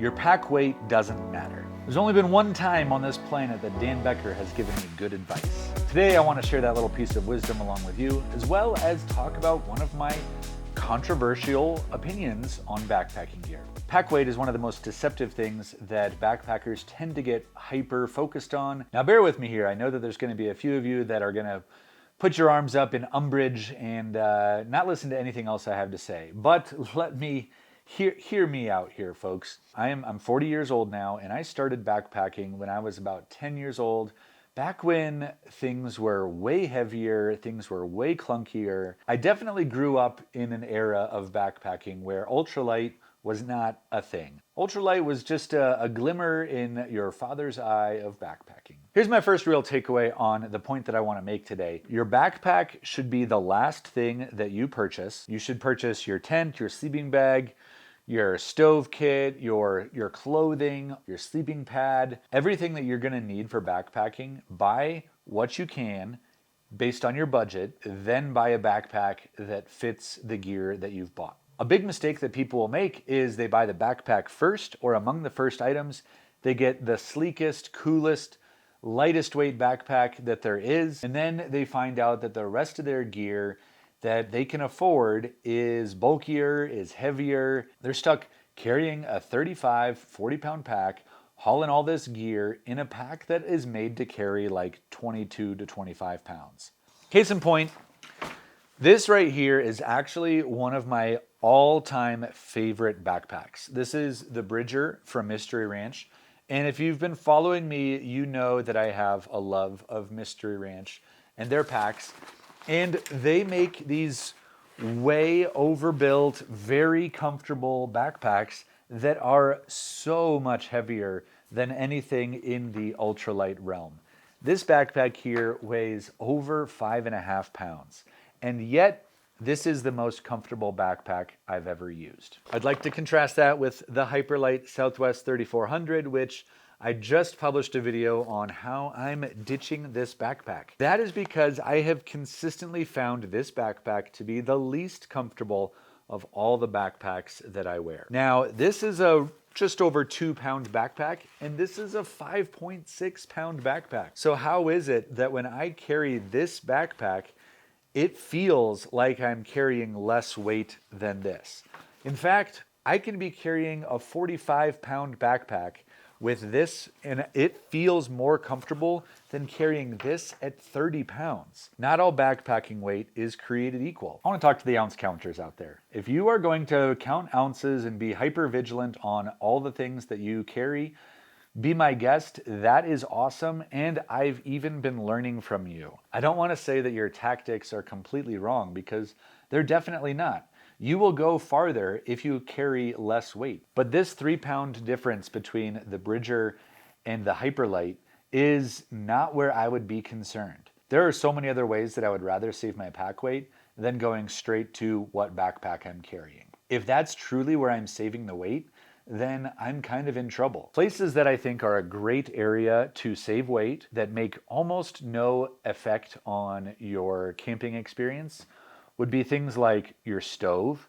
Your pack weight doesn't matter. There's only been one time on this planet that Dan Becker has given me good advice. Today I want to share that little piece of wisdom along with you, as well as talk about one of my controversial opinions on backpacking gear. Pack weight is one of the most deceptive things that backpackers tend to get hyper focused on. Now bear with me here, I know that there's going to be a few of you that are going to put your arms up in umbrage and not listen to anything else I have to say, but let me hear me out here, folks. I'm 40 years old now, and I started backpacking when I was about 10 years old, back when things were way heavier, things were way clunkier. I definitely grew up in an era of backpacking where ultralight was not a thing. Ultralight was just a glimmer in your father's eye of backpacking. Here's my first real takeaway on the point that I want to make today. Your backpack should be the last thing that you purchase. You should purchase your tent, your sleeping bag, your stove kit, your clothing, your sleeping pad, everything that you're gonna need for backpacking. Buy what you can based on your budget, then buy a backpack that fits the gear that you've bought. A big mistake that people will make is they buy the backpack first, or among the first items, they get the sleekest, coolest, lightest weight backpack that there is, and then they find out that the rest of their gear that they can afford is bulkier, is heavier. They're stuck carrying a 35, 40-pound pack, hauling all this gear in a pack that is made to carry like 22 to 25 pounds. Case in point, this right here is actually one of my all-time favorite backpacks. This is the Bridger from Mystery Ranch. And if you've been following me, you know that I have a love of Mystery Ranch and their packs. And they make these way overbuilt, very comfortable backpacks that are so much heavier than anything in the ultralight realm. This backpack here weighs over 5.5 pounds, and yet this is the most comfortable backpack I've ever used. I'd like to contrast that with the Hyperlite Southwest 3400, which I just published a video on how I'm ditching this backpack. That is because I have consistently found this backpack to be the least comfortable of all the backpacks that I wear. Now, this is a just over 2-pound backpack, and this is a 5.6-pound backpack. So how is it that when I carry this backpack, it feels like I'm carrying less weight than this? In fact, I can be carrying a 45-pound backpack with this, and it feels more comfortable than carrying this at 30 pounds. Not all backpacking weight is created equal. I want to talk to the ounce counters out there. If you are going to count ounces and be hyper vigilant on all the things that you carry, be my guest. That is awesome, and I've even been learning from you. I don't want to say that your tactics are completely wrong, because they're definitely not. You will go farther if you carry less weight. But this 3-pound difference between the Bridger and the Hyperlite is not where I would be concerned. There are so many other ways that I would rather save my pack weight than going straight to what backpack I'm carrying. If that's truly where I'm saving the weight, then I'm kind of in trouble. Places that I think are a great area to save weight that make almost no effect on your camping experience would be things like your stove.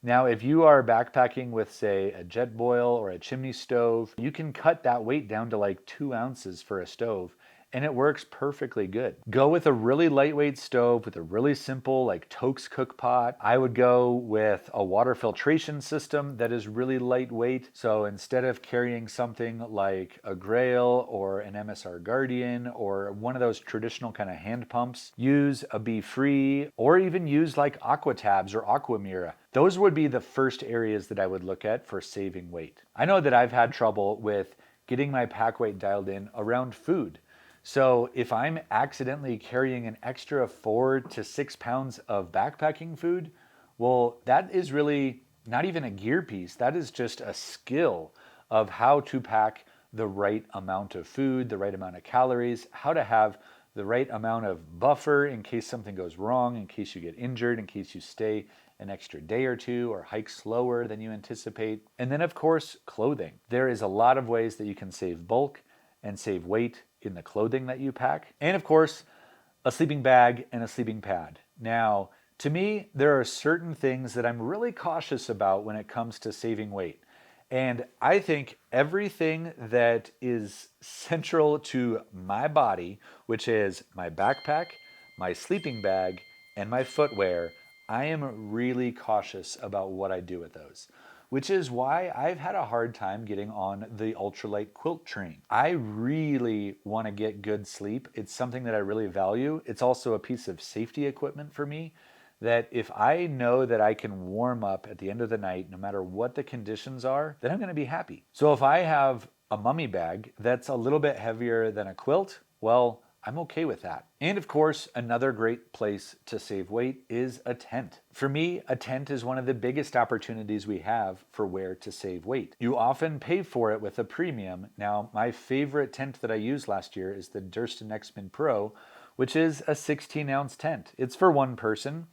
Now, if you are backpacking with, say, a Jetboil or a chimney stove, you can cut that weight down to like 2 ounces for a stove, and it works perfectly good. Go with a really lightweight stove with a really simple like Toaks cook pot. I would go with a water filtration system that is really lightweight. So instead of carrying something like a Grail or an MSR Guardian or one of those traditional kind of hand pumps, use a BeFree, or even use like Aquatabs or Aquamira. Those would be the first areas that I would look at for saving weight. I know that I've had trouble with getting my pack weight dialed in around food. So if I'm accidentally carrying an extra 4 to 6 pounds of backpacking food, well, that is really not even a gear piece. That is just a skill of how to pack the right amount of food, the right amount of calories, how to have the right amount of buffer in case something goes wrong, in case you get injured, in case you stay an extra day or two or hike slower than you anticipate. And then, of course, clothing. There is a lot of ways that you can save bulk and save weight in the clothing that you pack. And of course, a sleeping bag and a sleeping pad. Now, to me, there are certain things that I'm really cautious about when it comes to saving weight. And I think everything that is central to my body, which is my backpack, my sleeping bag, and my footwear, I am really cautious about what I do with those, which is why I've had a hard time getting on the ultralight quilt train. I really want to get good sleep. It's something that I really value. It's also a piece of safety equipment for me that if I know that I can warm up at the end of the night, no matter what the conditions are, then I'm going to be happy. So if I have a mummy bag that's a little bit heavier than a quilt, well, I'm okay with that. And of course, another great place to save weight is a tent. For me, a tent is one of the biggest opportunities we have for where to save weight. You often pay for it with a premium. Now, my favorite tent that I used last year is the Durston X-Men Pro, which is a 16-ounce tent. It's for one person,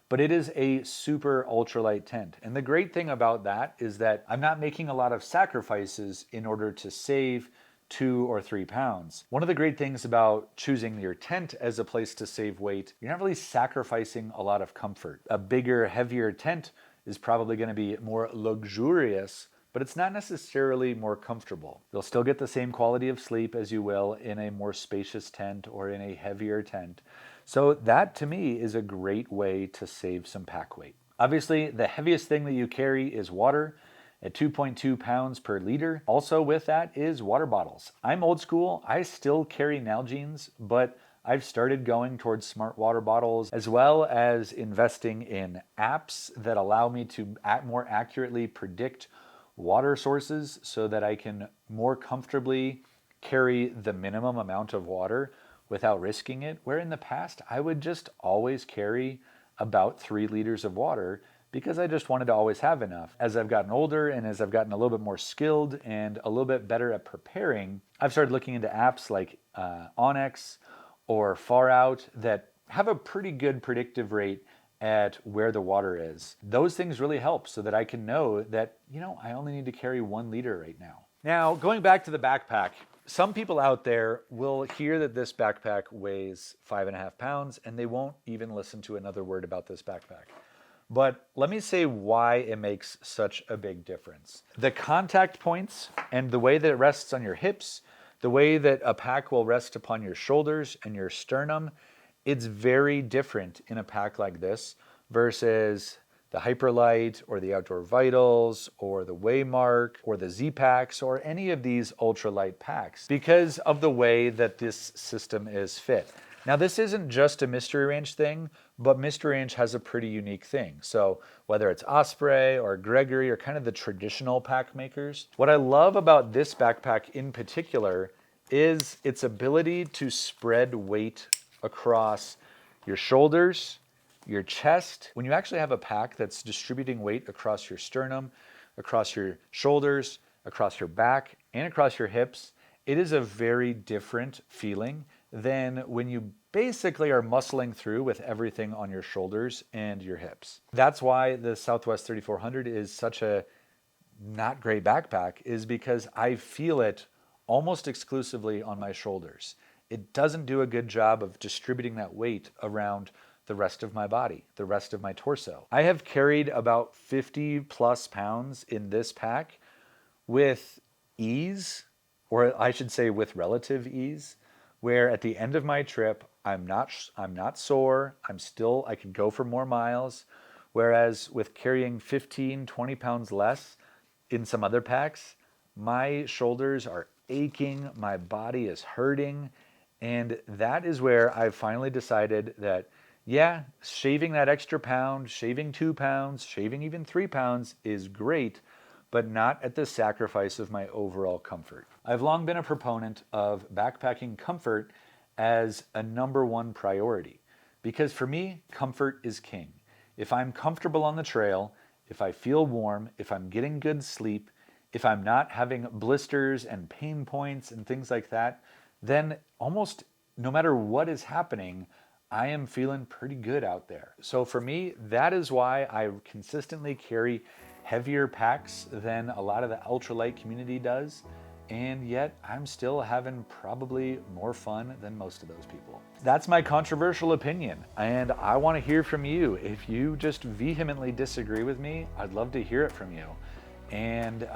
but it is a super ultralight tent. And the great thing about that is that I'm not making a lot of sacrifices in order to save 2 or 3 pounds. One of the great things about choosing your tent as a place to save weight, you're not really sacrificing a lot of comfort. A bigger, heavier tent is probably going to be more luxurious, but it's not necessarily more comfortable. You'll still get the same quality of sleep as you will in a more spacious tent or in a heavier tent. So that to me is a great way to save some pack weight. Obviously, the heaviest thing that you carry is water at 2.2 pounds per liter. Also with that is water bottles. I'm old school. I still carry Nalgene's, but I've started going towards smart water bottles, as well as investing in apps that allow me to more accurately predict water sources so that I can more comfortably carry the minimum amount of water without risking it, where in the past I would just always carry about 3 liters of water because I just wanted to always have enough. As I've gotten older and as I've gotten a little bit more skilled and a little bit better at preparing, I've started looking into apps like Onyx or Far Out that have a pretty good predictive rate at where the water is. Those things really help so that I can know that, I only need to carry 1 liter right now. Now, going back to the backpack, some people out there will hear that this backpack weighs 5.5 pounds and they won't even listen to another word about this backpack. But let me say why it makes such a big difference. The contact points and the way that it rests on your hips, the way that a pack will rest upon your shoulders and your sternum, it's very different in a pack like this versus the Hyperlite or the Outdoor Vitals or the Waymark or the Z-Packs or any of these ultralight packs because of the way that this system is fit. Now, this isn't just a Mystery Ranch thing, but Mystery Ranch has a pretty unique thing. So whether it's Osprey or Gregory or kind of the traditional pack makers, what I love about this backpack in particular is its ability to spread weight across your shoulders, your chest. When you actually have a pack that's distributing weight across your sternum, across your shoulders, across your back, and across your hips, it is a very different feeling than when you basically are muscling through with everything on your shoulders and your hips. That's why the Southwest 3400 is such a not great backpack, is because I feel it almost exclusively on my shoulders. It doesn't do a good job of distributing that weight around the rest of my body, the rest of my torso. I have carried about 50 plus pounds in this pack with ease, or I should say with relative ease, where at the end of my trip, I'm not sore, I can go for more miles, whereas with carrying 15, 20 pounds less in some other packs, my shoulders are aching, my body is hurting, and that is where I've finally decided that, yeah, shaving that extra pound, shaving 2 pounds, shaving even 3 pounds is great, but not at the sacrifice of my overall comfort. I've long been a proponent of backpacking comfort as a number one priority, because for me, comfort is king. If I'm comfortable on the trail, if I feel warm, if I'm getting good sleep, if I'm not having blisters and pain points and things like that, then almost no matter what is happening, I am feeling pretty good out there. So for me, that is why I consistently carry heavier packs than a lot of the ultralight community does. And yet I'm still having probably more fun than most of those people. That's my controversial opinion, and I want to hear from you. If you just vehemently disagree with me, I'd love to hear it from you. And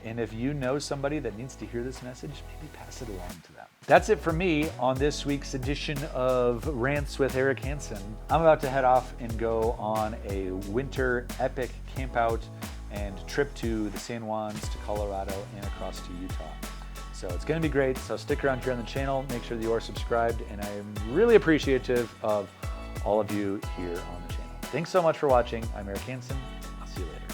if you know somebody that needs to hear this message, maybe pass it along to them. That's it for me on this week's edition of Rants with Eric Hansen. I'm about to head off and go on a winter epic campout and trip to the San Juans, to Colorado, and across to Utah. So it's going to be great. So stick around here on the channel. Make sure that you are subscribed. And I am really appreciative of all of you here on the channel. Thanks so much for watching. I'm Eric Hansen. I'll see you later.